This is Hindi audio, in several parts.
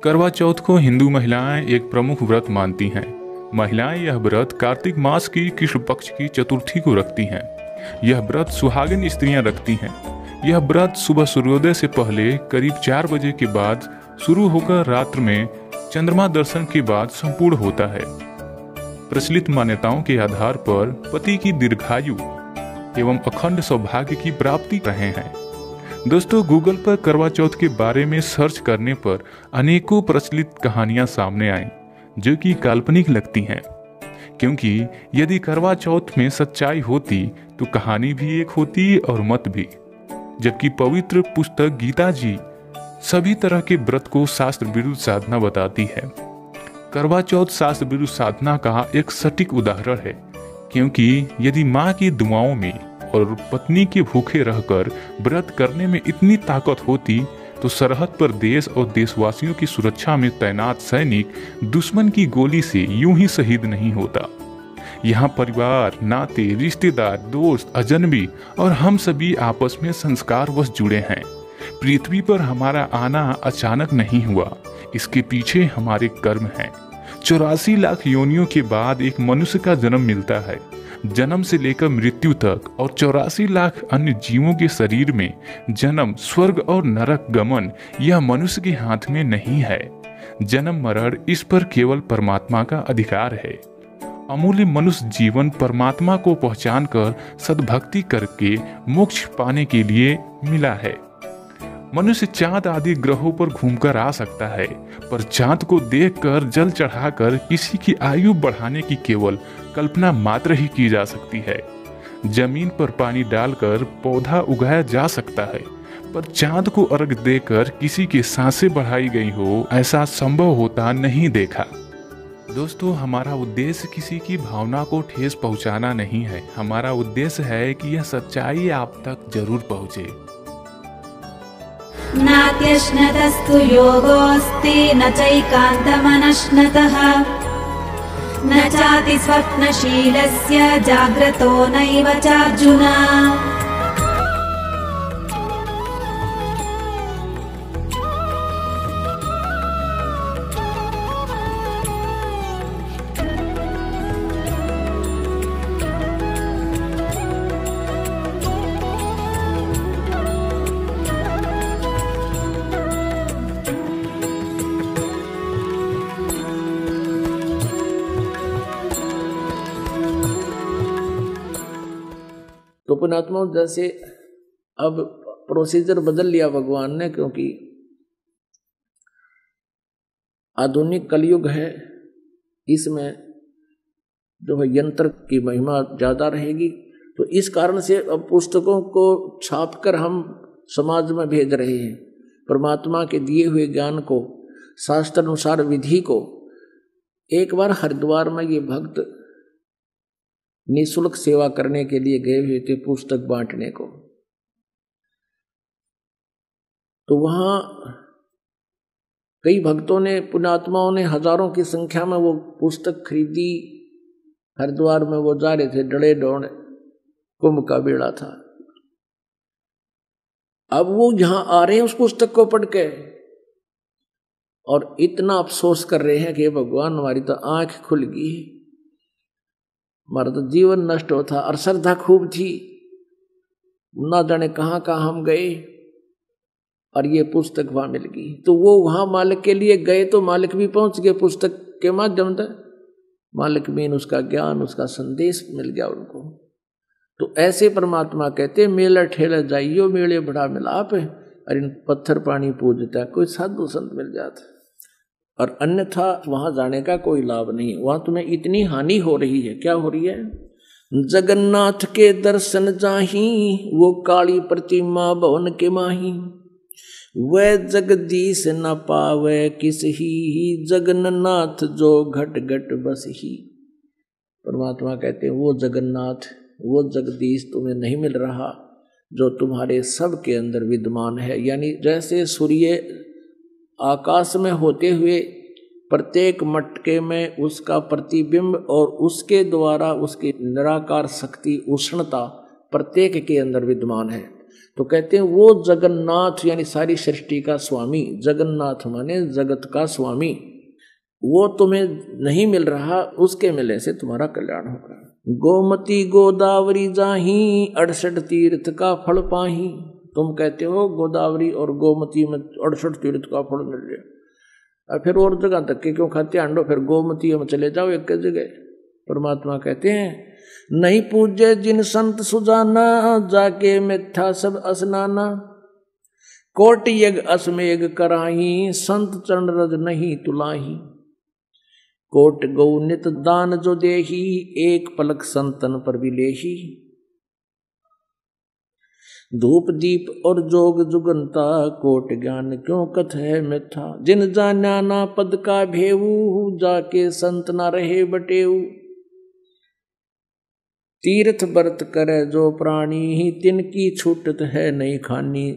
करवा चौथ को हिंदू महिलाएं एक प्रमुख व्रत मानती हैं। महिलाएं यह व्रत कार्तिक मास की कृष्ण पक्ष की चतुर्थी को रखती हैं। यह व्रत सुहागिन स्त्रियां रखती हैं। यह व्रत सुबह सूर्योदय से पहले करीब 4 बजे के बाद शुरू होकर रात्र में चंद्रमा दर्शन के बाद संपूर्ण होता है। प्रचलित मान्यताओं के आधार पर पति की दीर्घायु एवं अखंड सौभाग्य की प्राप्ति रहे हैं। दोस्तों, गूगल पर करवा चौथ के बारे में सर्च करने पर अनेकों प्रचलित कहानियां सामने आईं, जो कि काल्पनिक लगती हैं, क्योंकि यदि करवा चौथ में सच्चाई होती तो कहानी भी एक होती और मत भी। जबकि पवित्र पुस्तक गीता जी सभी तरह के व्रत को शास्त्र विरुद्ध साधना बताती है। करवा चौथ शास्त्र विरुद्ध साधना का एक सटीक उदाहरण है, क्योंकि यदि माँ की दुआओं में और पत्नी के भूखे रहकर व्रत करने में इतनी ताकत होती तो सरहद पर देश और देशवासियों की सुरक्षा में तैनात सैनिक दुश्मन की गोली से यूं ही शहीद नहीं होता। यहाँ परिवार, नाते, रिश्तेदार, दोस्त, अजनबी और हम सभी आपस में संस्कारवश जुड़े हैं। पृथ्वी पर हमारा आना अचानक नहीं हुआ, इसके पीछे हमारे कर्म हैं। 84 लाख योनियों के बाद एक मनुष्य का जन्म मिलता है। जन्म से लेकर मृत्यु तक और 84 लाख अन्य जीवों के शरीर में जन्म, स्वर्ग और नरक गमन यह मनुष्य के हाथ में नहीं है। जन्म मरण इस पर केवल परमात्मा का अधिकार है। अमूल्य मनुष्य जीवन परमात्मा को पहचान कर सद्भक्ति करके मोक्ष पाने के लिए मिला है। मनुष्य चांद आदि ग्रहों पर घूमकर आ सकता है, पर चांद को देखकर जल चढ़ाकर किसी की आयु बढ़ाने की केवल कल्पना मात्र ही की जा सकती है। जमीन पर पानी डालकर पौधा उगाया जा सकता है, पर चांद को अर्घ देकर किसी की सांसें बढ़ाई गई हो, ऐसा संभव होता नहीं देखा। दोस्तों, हमारा उद्देश्य किसी की भावना को ठेस पहुंचाना नहीं है। हमारा उद्देश्य है कि यह सच्चाई आप तक जरूर पहुंचे। नात्यश्नतस्तु योगोऽस्ति न चैकान्तमनश्नतः न चाति स्वप्नशीलस्य जाग्रतो नैव चार्जुन। तो पुण्यात्मा, जैसे अब प्रोसीजर बदल लिया भगवान ने, क्योंकि आधुनिक कलयुग है, इसमें जो है यंत्र की महिमा ज्यादा रहेगी। तो इस कारण से अब पुस्तकों को छापकर हम समाज में भेज रहे हैं। परमात्मा के दिए हुए ज्ञान को, शास्त्र अनुसार विधि को। एक बार हरिद्वार में ये भक्त निःशुल्क सेवा करने के लिए गए हुए थे, पुस्तक बांटने को। तो वहां कई भक्तों ने, पुण्यात्माओं ने हजारों की संख्या में वो पुस्तक खरीदी। हरिद्वार में वो जा रहे थे, डड़े डोड़ कुंभ का बेड़ा था। अब वो यहां आ रहे हैं उस पुस्तक को पढ़ के, और इतना अफसोस कर रहे हैं कि भगवान, हमारी तो आंख खुल गई, हमारा तो जीवन नष्ट होता। और श्रद्धा खूब थी, ना जाने कहाँ कहाँ हम गए और ये पुस्तक वहां मिल गई। तो वो वहां मालिक के लिए गए, तो मालिक भी पहुंच गए पुस्तक के माध्यम से। मालिक में उसका ज्ञान, उसका संदेश मिल गया उनको। तो ऐसे परमात्मा कहते, मेला ठेला जाइयो मेले बड़ा मिलाप, और इन पत्थर पानी पूजता कोई साधु संत मिल जाता, और अन्यथा वहां जाने का कोई लाभ नहीं। वहां तुम्हें इतनी हानि हो रही है। क्या हो रही है? जगन्नाथ के दर्शन जाही, वो काली प्रतिमा भवन के माही, वह जगदीश न पावे किस ही, जगन्नाथ जो घट घट बस ही। परमात्मा कहते हैं, वो जगन्नाथ, वो जगदीश तुम्हें नहीं मिल रहा जो तुम्हारे सब के अंदर विद्यमान है। यानी जैसे सूर्य आकाश में होते हुए प्रत्येक मटके में उसका प्रतिबिंब और उसके द्वारा उसकी निराकार शक्ति, उष्णता प्रत्येक के अंदर विद्यमान है। तो कहते हैं वो जगन्नाथ यानी सारी सृष्टि का स्वामी, जगन्नाथ माने जगत का स्वामी, वो तुम्हें नहीं मिल रहा, उसके मिलने से तुम्हारा कल्याण होगा। गोमती गोदावरी जाही 68 तीर्थ का फल पाही। तुम कहते हो गोदावरी और गोमती में 68 तीर्थ का फल मिल गया, और फिर और जगह तक के क्यों खाते आंडो, फिर गोमती में चले जाओ एक जगह। परमात्मा कहते हैं नहीं पूजे जिन संत सुजाना, जाके मिथ्या सब स्नाना। कोट यज्ञ अश्वमेघ कराही, संत चरण रज नहीं तुलाही। कोट गौ नित दान जो देही, एक पलक संतन पर विलेही। धूप दीप और जोग जुगंता, कोट ज्ञान क्यों कथ है मिथ्या। जिन जाना ना पद का भेऊ, जाके संत ना रहे बटेऊ। तीर्थ व्रत करे जो प्राणी, तिनकी छूटत है नहीं खानी।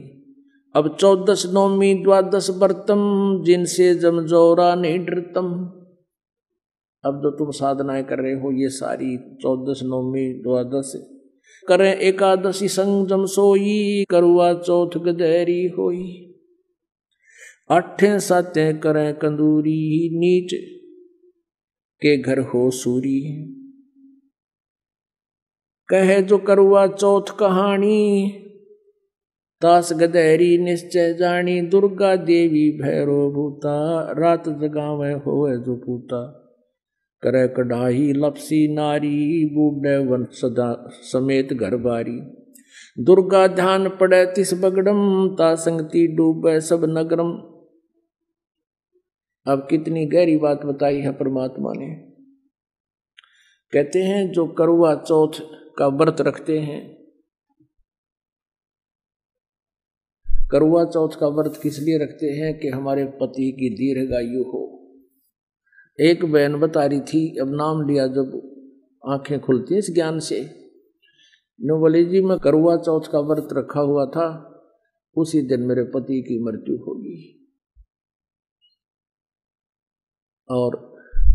अब 14 नौमी 12 व्रतम, जिनसे जमजोरा नहीं डरतम। अब जो तुम साधनाएं कर रहे हो ये सारी 14 नौमी 12 करें एकादशी संजम सोई, करुआ चौथ गदेरी होई। 8 सातें करें कंदूरी, नीच के घर हो सूरी। कहे जो करुआ चौथ कहानी, तास गदेरी निश्चय जानी। दुर्गा देवी भैरो भूता, रात जगावे होए जो पूता। करे कढ़ाई लपसी नारी, बूढ़े वन सदा समेत घर बारी। दुर्गा ध्यान पड़े तिस बगड़म, ता संगति डूबे सब नगरम। अब कितनी गहरी बात बताई है परमात्मा ने। कहते हैं जो करुआ चौथ का व्रत रखते हैं, करुआ चौथ का व्रत किस लिए रखते हैं कि हमारे पति की दीर्घायु हो। एक बहन बता रही थी, अब नाम लिया जब आंखें खुलती हैं इस ज्ञान से, नो बोले जी मैं करुआ चौथ का व्रत रखा हुआ था, उसी दिन मेरे पति की मृत्यु होगी। और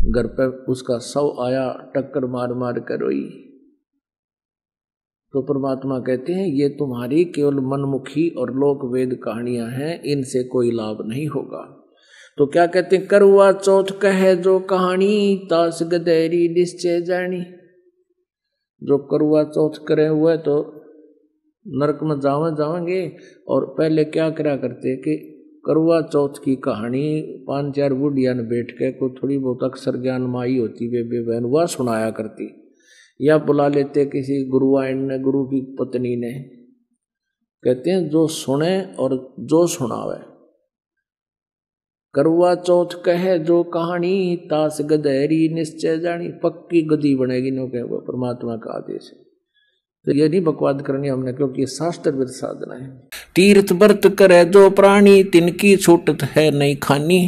घर पर उसका शव आया, टक्कर मार मार कर रोई। तो परमात्मा कहते हैं ये तुम्हारी केवल मनमुखी और लोक वेद कहानियां हैं, इनसे कोई लाभ नहीं होगा। तो क्या कहते हैं, करुआ चौथ कहे जो कहानी, तास गदेरी निश्चय जानी। जो करुआ चौथ करे हुए तो नरक में जाएंगे। और पहले क्या करा करते कि करुआ चौथ की कहानी 5-4 बुढ़िया ने बैठ के, कोई थोड़ी बहुत अक्षर ज्ञान माई होती वे बहन वह सुनाया करती, या बुला लेते किसी गुरुआइन ने, गुरु की पत्नी ने। कहते हैं जो सुने और जो सुनावे। करुआ चौथ कहे जो कहानी, तास गदेरी निश्चय जानी। पक्की गदी बनेगी नो कहे, वो परमात्मा का आदेश है। तो ये नहीं बकवाद करनी हमने, क्योंकि शास्त्र विद साधना है। तीर्थ व्रत करे जो प्राणी, तिनकी छूटत है नहीं खानी।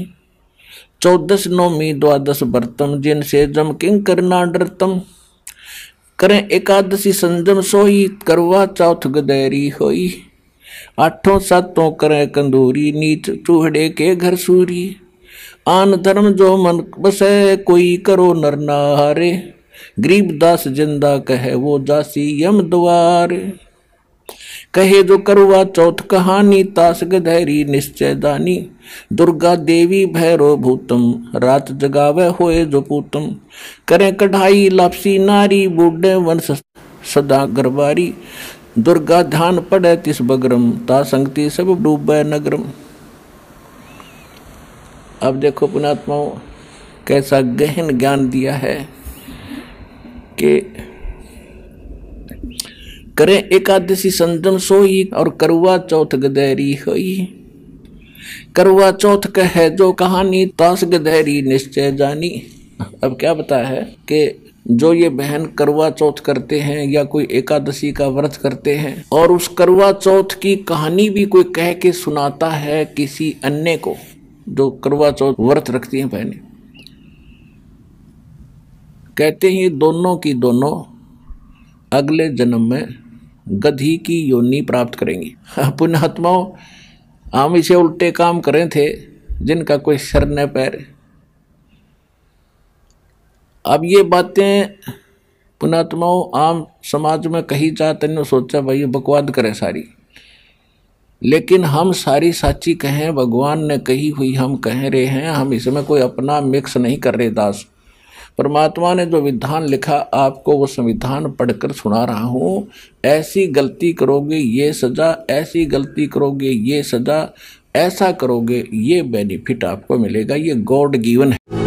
14 नौमी 12 व्रतम, जिनसे जम किंकर ना डरतम। करें एकादशी संजम सोई, करवा चौथ गदेरी होई। 8 सातों करें कंदूरी, नीच चूहड़े के घर सूरी। आन धर्म जो मन बसे, कोई करो नर नारे। गरीबदास जिंदा कहे वो जासी यम द्वार। कहे जो करुआ चौथ कहानी, तास गधैरी निश्चय दानी। दुर्गा देवी भैरो भूतम, रात जगावे होए जो पूतम। करें कढ़ाई लापसी नारी, बूढ़े वंश सदा गरबारी। दुर्गा ध्यान पड़े तिस बगरम, ता संगति सब डूबे नगरम। अब देखो पुण्यात्माओं कैसा गहन ज्ञान दिया है कि करे एकादशी संजम सोई, और करुआ चौथ गदेरी होई। करुआ चौथ कहे जो कहानी, तास गदेरी निश्चय जानी। अब क्या बताया है कि जो ये बहन करुआ चौथ करते हैं या कोई एकादशी का व्रत करते हैं, और उस करुआ चौथ की कहानी भी कोई कह के सुनाता है किसी अन्य को, जो करुआ चौथ व्रत रखती हैं बहनें, कहते हैं दोनों की दोनों अगले जन्म में गधी की योनि प्राप्त करेंगी। पुण्यात्माओं हम इसे उल्टे काम करें थे जिनका कोई सर न पैर। अब ये बातें पुण्यात्माओं आम समाज में कही जाते, सोचा भाई बकवाद करे सारी, लेकिन हम सारी साची कहें, भगवान ने कही हुई हम कह रहे हैं, हम इसमें कोई अपना मिक्स नहीं कर रहे दास। परमात्मा ने जो विधान लिखा आपको वो संविधान पढ़कर सुना रहा हूं। ऐसी गलती करोगे ये सजा, ऐसी गलती करोगे ये सजा, ऐसा करोगे ये बेनिफिट आपको मिलेगा। ये गॉड गिवन है।